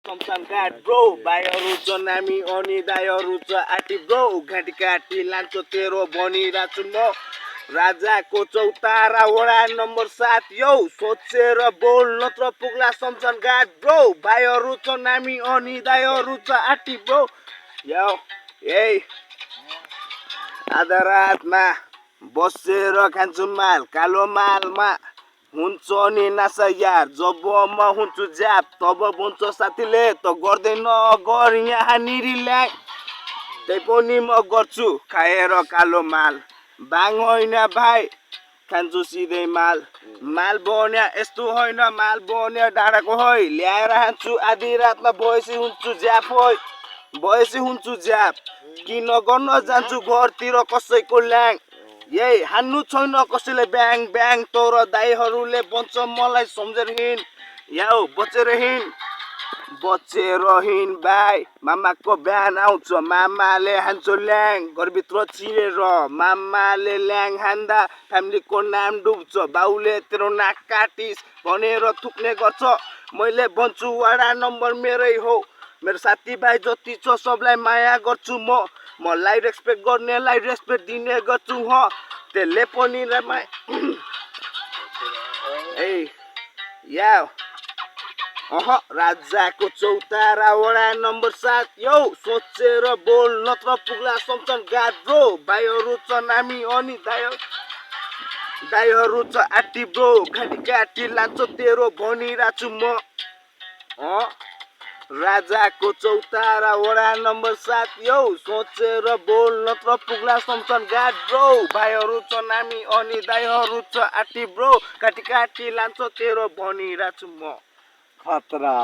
शमशान घाट ब्रो भाइहरू छ नामी अनि दाइहरू छ आटी ब्रो घाँटी काटी लान्छु तेरो भनिरहेछु म राजाको चौतारा वडा नम्बर 7 यौ सोचेर बोल नत्र पुग्ला शमशान घाट ब्रो भाइहरू छ नामी अनि दाइहरू छ आटी ब्रो यौ ए आधा रातमा बसेर खान्छु माल कालो मालमा हुन्छ नि नासा यार जब म हुन्छु ज्याप तब भन्छ साथीले त गर्दैन गर यहाँ निरिल्याङ त्यही पनि म गर्छु खाएर कालो माल बाङ होइन भाइ खान्छु सिधै माल माल बन्या यस्तो होइन माल बन्या डाँडाको होइ ल्याएर खान्छु आधी रातमा बयसी हुन्छु ज्याप होइ बयसी हुन्छु ज्याप किन गर्न जान्छु घरतिर कसैको ल्याङ यही हान्नु छैन कसैले ब्याङ ब्याङ तर दाइहरूले भन्छ मलाई सम्झेर हिँड याउ बचेर हिँड भाइ मामाको बिहान आउँछ मामाले हान्छ ल्याङ घरभित्र चिरेर मामाले ल्याङ हान्दा फ्यामिलीको नाम डुब्छ बाउले तेरो नाक काटिस भनेर थुक्ने गर्छ मैले भन्छु वडा नम्बर मेरै हो मेरो साथीभाइ जति छ सबलाई माया गर्छु मलाई रेस्पेक्ट गर्नेलाई रेस्पेक्ट दिने गर्छु त्यसले पनि या राजाको चौतारा वडा नम्बर 7 यौ सोचेर बोल नत्र पुग्ला शमशान घाट ब्रो भाइहरू छ नामी अनि दाइहरू छ आटी ब्रो घाँटी काटी लान्छ तेरो भनिरहेछु म राजाको चौतारा वडा नम्बर 7 यौ सोचेर बोल नत्र पुग्ला शमशान घाट ब्रो भाइहरू छ नामी अनि दाइहरू छ आटी ब्रो घाँटी काटी लान्छ तेरो भनिरहेछु म खतरा